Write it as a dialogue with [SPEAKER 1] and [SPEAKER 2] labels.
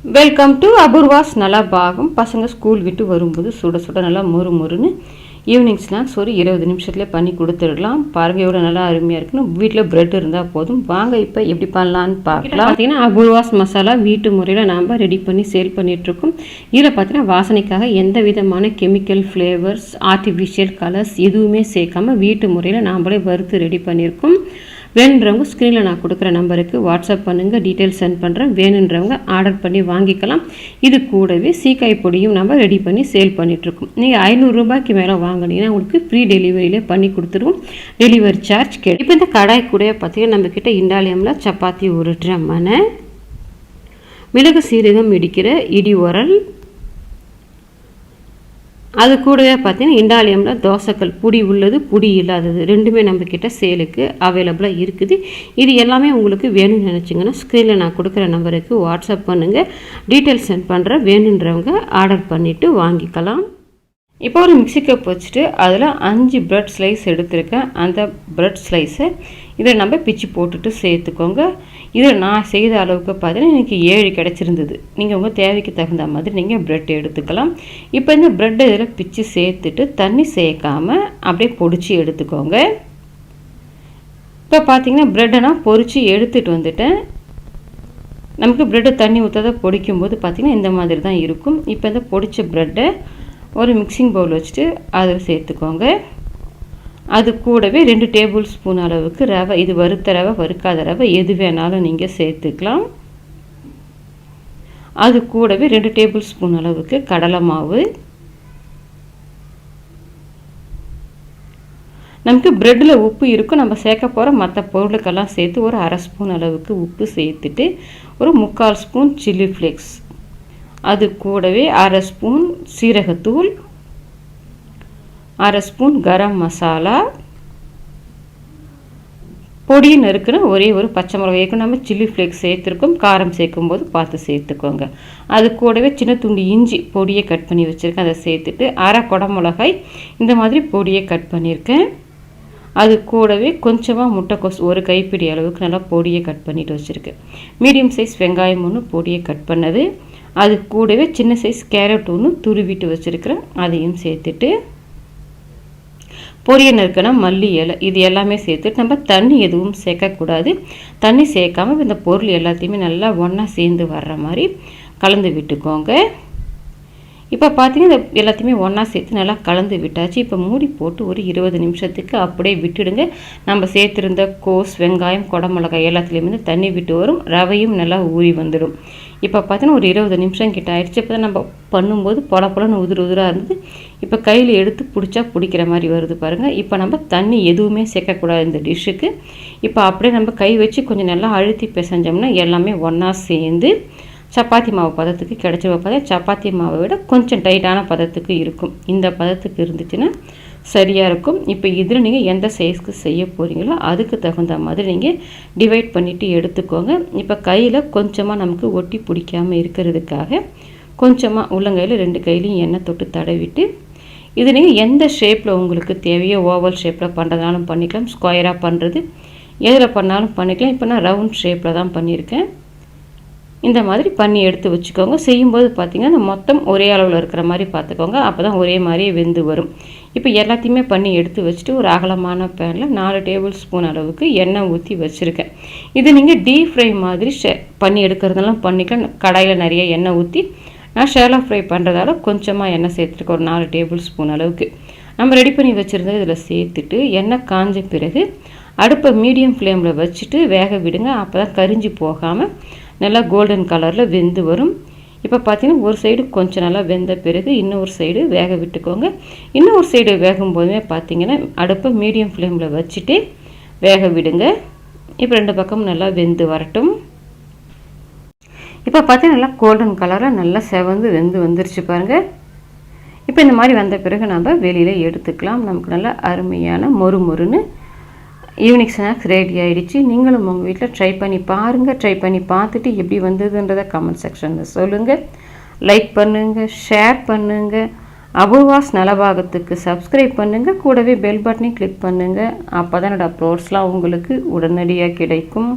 [SPEAKER 1] Welcome to Apoorva's Nalabagam. பசங்க school விட்டு வரும்போது சுட சுட நல்லா மொறு மொறுன்னு ஈவினிங் ஸ்நாக்ஸ் ஒரு 20 நிமிஷத்துலேயே பண்ணி கொடுத்துடலாம். பாருங்கள் எவ்வளோ நல்லா அருமையாக இருக்குன்னு. வீட்டில் ப்ரெட் இருந்தால் போதும். வாங்க இப்போ எப்படி பண்ணலான்னு பார்க்கலாம். பார்த்தீங்கன்னா அபூர்வாஸ் மசாலா வீட்டு முறையில் நாம் ரெடி பண்ணி சேல் பண்ணிகிட்ருக்கோம். இதில் பார்த்தீங்கன்னா வாசனைக்காக எந்த விதமான கெமிக்கல் ஃப்ளேவர்ஸ் ஆர்டிஃபிஷியல் கலர்ஸ் எதுவுமே சேர்க்காமல் வீட்டு முறையில் நாம்ளே வறுத்து ரெடி பண்ணியிருக்கோம். வேணுன்றவங்க ஸ்க்ரீனில் நான் கொடுக்குற நம்பருக்கு வாட்ஸ்அப் பண்ணுங்கள், டீட்டெயில்ஸ் சென்ட் பண்ணுறேன். வேணுன்றவங்க ஆர்டர் பண்ணி வாங்கிக்கலாம். இது கூடவே சீக்காய் பொடியும் நம்ம ரெடி பண்ணி சேல் பண்ணிகிட்ருக்கோம். நீங்கள் 500 ரூபாய்க்கு மேலே வாங்கினீங்கன்னா உங்களுக்கு ஃப்ரீ டெலிவரியிலே பண்ணி கொடுத்துருவோம். டெலிவரி சார்ஜ் கேட்டு. இப்போ இந்த கடாய் கூட பார்த்தீங்கன்னா நம்மக்கிட்ட இண்டாலியமில் சப்பாத்தி உருட்டுற மனை, மிளகு சீரகம் இடிக்கிற இடி உரல், அது கூடவே பார்த்தீங்கன்னா இண்டாலியமில் தோசைக்கல் புடி உள்ளது புடி இல்லாதது ரெண்டுமே நம்மக்கிட்ட சேலுக்கு அவைலபிளாக இருக்குது. இது எல்லாமே உங்களுக்கு வேணும்னு நினச்சிங்கன்னா ஸ்க்ரீனில் நான் கொடுக்குற நம்பருக்கு வாட்ஸ்அப் பண்ணுங்கள், டீட்டெயில்ஸ் சென்ட் பண்ணுறேன். வேணுன்றவங்க ஆர்டர் பண்ணிவிட்டு வாங்கிக்கலாம். இப்போ ஒரு மிக்ஸி கப் வச்சுட்டு அதில் 5 ப்ரெட் ஸ்லைஸ் எடுத்துருக்கேன். அந்த ப்ரெட் ஸ்லைஸை இதை நம்ம பிச்சு போட்டுட்டு சேர்த்துக்கோங்க. இதில் நான் செய்த அளவுக்கு பார்த்தீங்கன்னா எனக்கு 7 கிடச்சிருந்தது. நீங்கள் உங்கள் தேவைக்கு தகுந்த மாதிரி நீங்கள் ப்ரெட் எடுத்துக்கலாம். இப்போ இந்த ப்ரெட்டை இதில் பிச்சு சேர்த்துட்டு தண்ணி சேர்க்காமல் அப்படியே பொடிச்சு எடுத்துக்கோங்க. இப்போ பார்த்தீங்கன்னா ப்ரெட்டை நான் பொரித்து எடுத்துகிட்டு வந்துட்டேன். நமக்கு ப்ரெட்டை தண்ணி ஊற்றாத பொடிக்கும்போது பார்த்திங்கன்னா இந்த மாதிரி தான் இருக்கும். இப்போ இந்த பொடித்த ப்ரெட்டை ஒரு மிக்சிங் பவுல் வச்சுட்டு அதில் சேர்த்துக்கோங்க. அது கூடவே 2 டேபிள் ஸ்பூன் அளவுக்கு ரவை, இது வறுத்த ரவை வறுக்காத ரவை எது வேணாலும் நீங்கள் சேர்த்துக்கலாம். அது கூடவே 2 டேபிள் ஸ்பூன் அளவுக்கு கடலை மாவு. நமக்கு ப்ரெட்டில் உப்பு இருக்கும். நம்ம சேர்க்க போகிற மற்ற பொருளுக்கெல்லாம் சேர்த்து ஒரு 1/2 ஸ்பூன் அளவுக்கு உப்பு சேர்த்துட்டு ஒரு 3/4 ஸ்பூன் சில்லி ஃப்ளேக்ஸ், அது கூடவே 1/2 ஸ்பூன் சீரகத்தூள், 1/2 ஸ்பூன் கரம் மசாலா, பொடியை நறுக்குன்னு ஒரே ஒரு பச்சை மிளகாய்க்கு நம்ம சில்லி ஃப்ளேக்ஸ் சேர்த்துருக்கோம். காரம் சேர்க்கும்போது பார்த்து சேர்த்துக்கோங்க. அது கூடவே சின்ன துண்டு இஞ்சி பொடியை கட் பண்ணி வச்சுருக்கேன், அதை சேர்த்துட்டு 1/2 குடமிளகாய் இந்த மாதிரி பொடியை கட் பண்ணியிருக்கேன். அது கூடவே கொஞ்சமாக முட்டைக்கோஸ் ஒரு கைப்பிடி அளவுக்கு நல்லா பொடியை கட் பண்ணிட்டு வச்சுருக்கேன். மீடியம் சைஸ் வெங்காயம் ஒன்று பொடியை கட் பண்ணது, அது கூடவே சின்ன சைஸ் கேரட் ஒன்று துருவிட்டு வச்சுருக்கிறேன், அதையும் சேர்த்துட்டு பொரிய நறுக்கின மல்லி இலை இது எல்லாமே சேர்த்துட்டு நம்ம தண்ணி எதுவும் சேர்க்கக்கூடாது. தண்ணி சேர்க்காமல் இந்த பொருள் எல்லாத்தையுமே நல்லா ஒன்றா சேர்ந்து வர்ற மாதிரி கலந்து விட்டுக்கோங்க. இப்போ பார்த்தீங்கன்னா இந்த எல்லாத்தையுமே ஒன்றா சேர்த்து நல்லா கலந்து விட்டாச்சு. இப்போ மூடி போட்டு ஒரு 20 நிமிஷத்துக்கு அப்படியே விட்டுடுங்க. நம்ம சேர்த்துருந்த கோஸ் வெங்காயம் குடமிளகாய் எல்லாத்துலேயுமே தண்ணி விட்டு வரும், ரவையும் நல்லா ஊறி வந்துடும். இப்போ பார்த்தீங்கன்னா ஒரு 20 நிமிஷம் கிட்ட ஆயிடுச்சு. இப்போ தான் நம்ம பண்ணும்போது பொலன்னு உதிராக இருந்தது. இப்போ கையில் எடுத்து பிடிச்சா பிடிக்கிற மாதிரி வருது பாருங்கள். இப்போ நம்ம தண்ணி எதுவுமே சேர்க்கக்கூடாது இந்த டிஷ்ஷுக்கு. இப்போ அப்படியே நம்ம கை வச்சு கொஞ்சம் நல்லா அழுத்தி பிசைஞ்சோம்னா எல்லாமே ஒன்றா சேர்ந்து சப்பாத்தி மாவு பதத்துக்கு கிடச்சிருவ. பார்த்தா சப்பாத்தி மாவை விட கொஞ்சம் டைட்டான பதத்துக்கு இருக்கும். இந்த பதத்துக்கு இருந்துச்சுன்னா சரியாக இருக்கும். இப்போ இதில் நீங்கள் எந்த சைஸ்க்கு செய்ய போகிறீங்களோ அதுக்கு தகுந்த மாதிரி நீங்கள் டிவைட் பண்ணிவிட்டு எடுத்துக்கோங்க. இப்போ கையில் கொஞ்சமாக நமக்கு ஒட்டி பிடிக்காமல் இருக்கிறதுக்காக கொஞ்சமாக உள்ளங்கையில் 2 கையிலையும் எண்ணெய் தொட்டு தடவிட்டு இது நீங்கள் எந்த ஷேப்பில் உங்களுக்கு தேவையோ ஓவல் ஷேப்பில் பண்ணுறதுனாலும் பண்ணிக்கலாம், ஸ்கொயராக பண்ணுறது எதில் பண்ணாலும் பண்ணிக்கலாம். இப்போ நான் ரவுண்ட் ஷேப்பில் தான் பண்ணியிருக்கேன். இந்த மாதிரி பண்ணி எடுத்து வச்சுக்கோங்க. செய்யும்போது பார்த்திங்கன்னா மொத்தம் ஒரே அளவில் இருக்கிற மாதிரி பார்த்துக்கோங்க. அப்போ தான் ஒரே மாதிரியே வெந்து வரும். இப்போ எல்லாத்தையுமே பண்ணி எடுத்து வச்சுட்டு ஒரு அகலமான பேனில் 4 டேபிள் ஸ்பூன் அளவுக்கு எண்ணெய் ஊற்றி வச்சுருக்கேன். இது நீங்கள் டீப் ஃப்ரை மாதிரி பண்ணி எடுக்கிறதெல்லாம் பண்ணிக்கலாம். கடாயில் நிறைய எண்ணெய் ஊற்றி நான் ஷேலோ ஃப்ரை பண்ணுறதால கொஞ்சமாக எண்ணெய் சேர்த்துருக்கேன், ஒரு 4 டேபிள் ஸ்பூன் அளவுக்கு. நம்ம ரெடி பண்ணி வச்சுருந்தது இதில் சேர்த்துட்டு எண்ணெய் காஞ்ச பிறகு அடுப்பை மீடியம் ஃப்ளேமில் வச்சுட்டு வேக விடுங்க. அப்போ தான் கரிஞ்சு போகாமல் நல்லா கோல்டன் கலரில் வெந்து வரும். இப்போ பார்த்தீங்கன்னா ஒரு சைடு கொஞ்சம் நல்லா வெந்த பிறகு இன்னொரு சைடு வேக விட்டுக்கோங்க. இன்னொரு சைடு வேகும் போதுமே பார்த்தீங்கன்னா அடுப்பை மீடியம் ஃப்ளேமில் வச்சுட்டு வேக விடுங்க. இப்போ 2 பக்கமும் நல்லா வெந்து வரட்டும். இப்போ பார்த்தீங்கன்னா நல்லா கோல்டன் கலரில் நல்லா செவந்து வெந்து வந்துருச்சு பாருங்கள். இப்போ இந்த மாதிரி வந்த பிறகு நம்ம வெளியில் எடுத்துக்கலாம். நமக்கு நல்லா அருமையான மொறு மொறுன்னு ஈவினிங் ஸ்நாக்ஸ் ரெடி ஆகிடுச்சு. நீங்களும் உங்கள் வீட்டில் ட்ரை பண்ணி பாருங்கள். ட்ரை பண்ணி பார்த்துட்டு எப்படி வந்ததுன்றதை கமெண்ட் செக்ஷனில் சொல்லுங்கள். லைக் பண்ணுங்கள், ஷேர் பண்ணுங்கள். அபூர்வாஸ் நலபாகத்துக்கு சப்ஸ்கிரைப் பண்ணுங்கள். கூடவே பெல் பட்டனை கிளிக் பண்ணுங்கள். அப்போ தான் என்னோடய அப்லோட்ஸ்லாம் உங்களுக்கு உடனடியாக கிடைக்கும்.